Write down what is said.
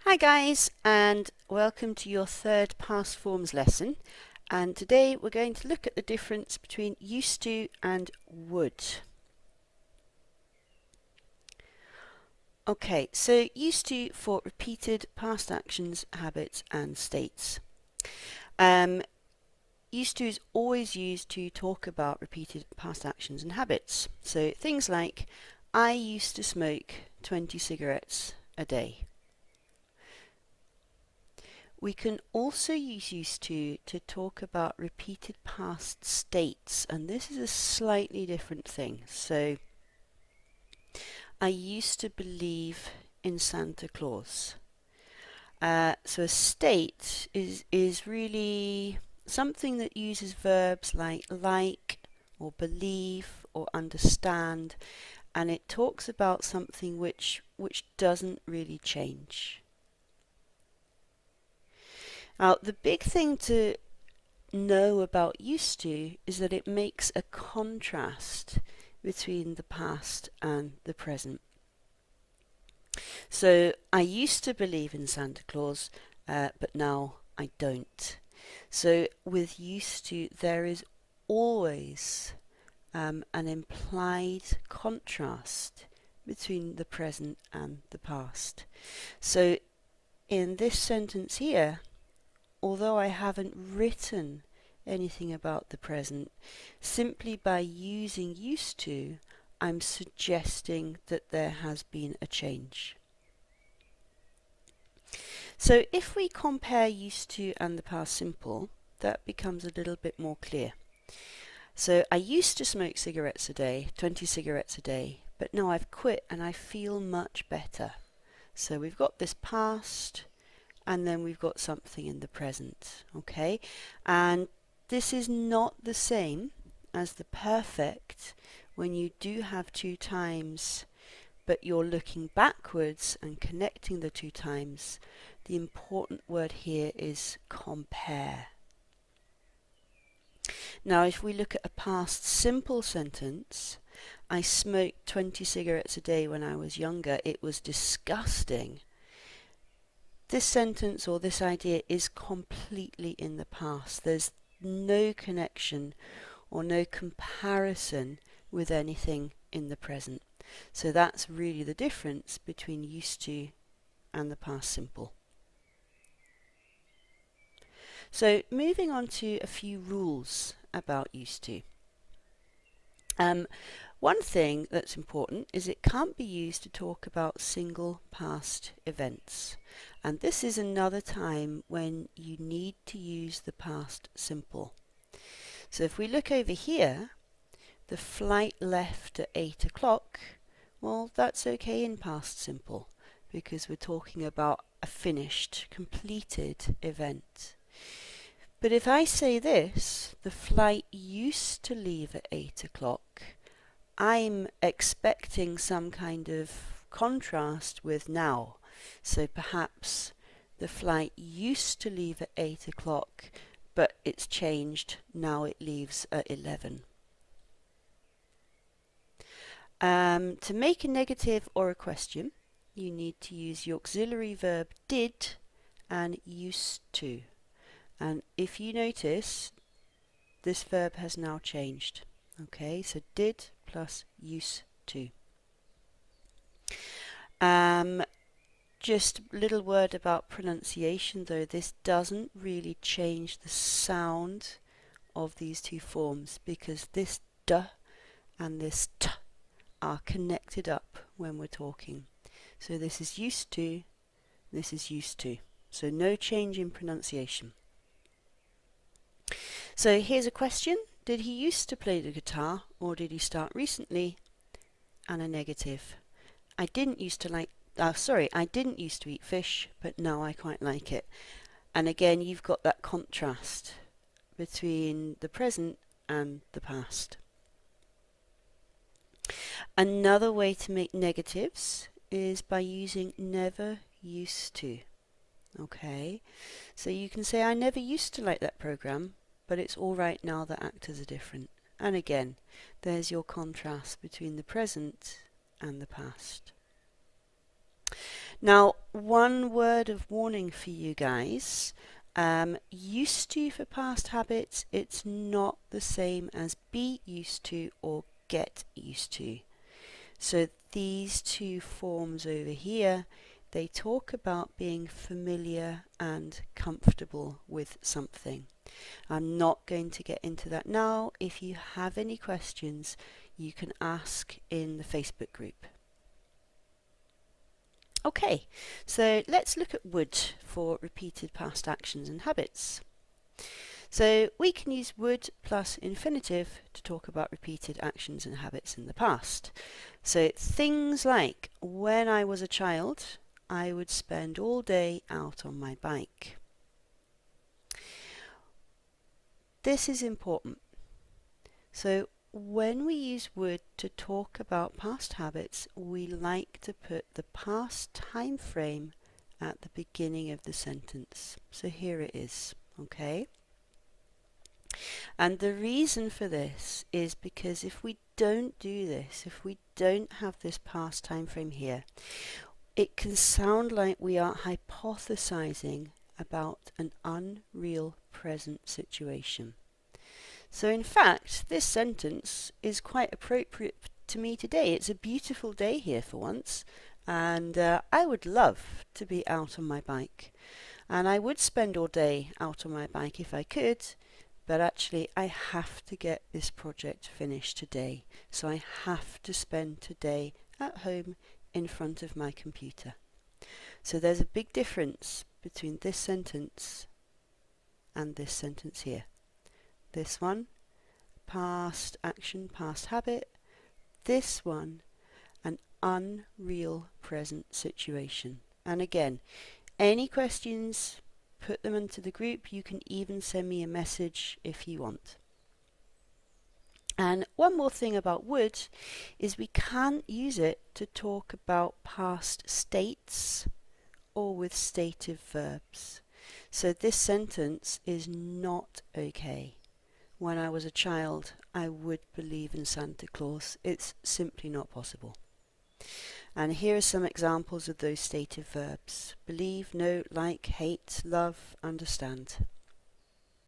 Hi guys, and welcome to your third past forms lesson. And today we're going to look at the difference between used to and would. Okay, so used to for repeated past actions, habits and states. Used to is always used to talk about repeated past actions and habits. So things like, I used to smoke 20 cigarettes a day. We can also use used to talk about repeated past states, and this is a slightly different thing. So, I used to believe in Santa Claus. So a state is really something that uses verbs like or believe or understand, and it talks about something which doesn't really change. Now, the big thing to know about used to is that it makes a contrast between the past and the present. So I used to believe in Santa Claus, but now I don't. So with used to, there is always an implied contrast between the present and the past. So in this sentence here, although I haven't written anything about the present, simply by using used to, I'm suggesting that there has been a change. So if we compare used to and the past simple, that becomes a little bit more clear. So I used to smoke cigarettes a day, 20 cigarettes a day, but now I've quit and I feel much better. So we've got this past, and then we've got something in the present, okay? And this is not the same as the perfect when you do have two times, but you're looking backwards and connecting the two times. The important word here is compare. Now, if we look at a past simple sentence, I smoked 20 cigarettes a day when I was younger. It was disgusting. This sentence or this idea is completely in the past. There's no connection or no comparison with anything in the present. So that's really the difference between used to and the past simple. So moving on to a few rules about used to. One thing that's important is it can't be used to talk about single past events. And this is another time when you need to use the past simple. So if we look over here, the flight left at 8 o'clock, well, that's okay in past simple because we're talking about a finished, completed event. But if I say this, the flight used to leave at 8 o'clock, I'm expecting some kind of contrast with now. So perhaps the flight used to leave at 8 o'clock, but it's changed. Now it leaves at 11. To make a negative or a question, you need to use the auxiliary verb did and used to. And if you notice, this verb has now changed. Okay, so did plus used to. Just a little word about pronunciation though. This doesn't really change the sound of these two forms because this d and this t are connected up when we're talking. So this is used to, this is used to. So no change in pronunciation. So here's a question. Did he used to play the guitar or did he start recently? And a negative. I didn't used to eat fish, but now I quite like it. And again, you've got that contrast between the present and the past. Another way to make negatives is by using never used to. Okay, so you can say I never used to like that program, but it's all right now that actors are different. And again, there's your contrast between the present and the past. Now, one word of warning for you guys. Used to for past habits, it's not the same as be used to or get used to. So these two forms over here, they talk about being familiar and comfortable with something. I'm not going to get into that now. If you have any questions, you can ask in the Facebook group. Okay, so let's look at would for repeated past actions and habits. So we can use would plus infinitive to talk about repeated actions and habits in the past. So things like, when I was a child, I would spend all day out on my bike. This is important. So when we use would to talk about past habits, we like to put the past time frame at the beginning of the sentence. So here it is, okay? And the reason for this is because if we don't do this, if we don't have this past time frame here, it can sound like we are hypothesizing about an unreal present situation. So in fact, this sentence is quite appropriate to me today. It's a beautiful day here for once, and I would love to be out on my bike. And I would spend all day out on my bike if I could, but actually I have to get this project finished today. So I have to spend today at home in front of my computer. So there's a big difference between this sentence and this sentence here. This one, past action, past habit. This one, an unreal present situation. And again, any questions, put them into the group. You can even send me a message if you want. And one more thing about would is we can't use it to talk about past states or with stative verbs. So this sentence is not okay. When I was a child, I would believe in Santa Claus. It's simply not possible. And here are some examples of those stative verbs. Believe, know, like, hate, love, understand.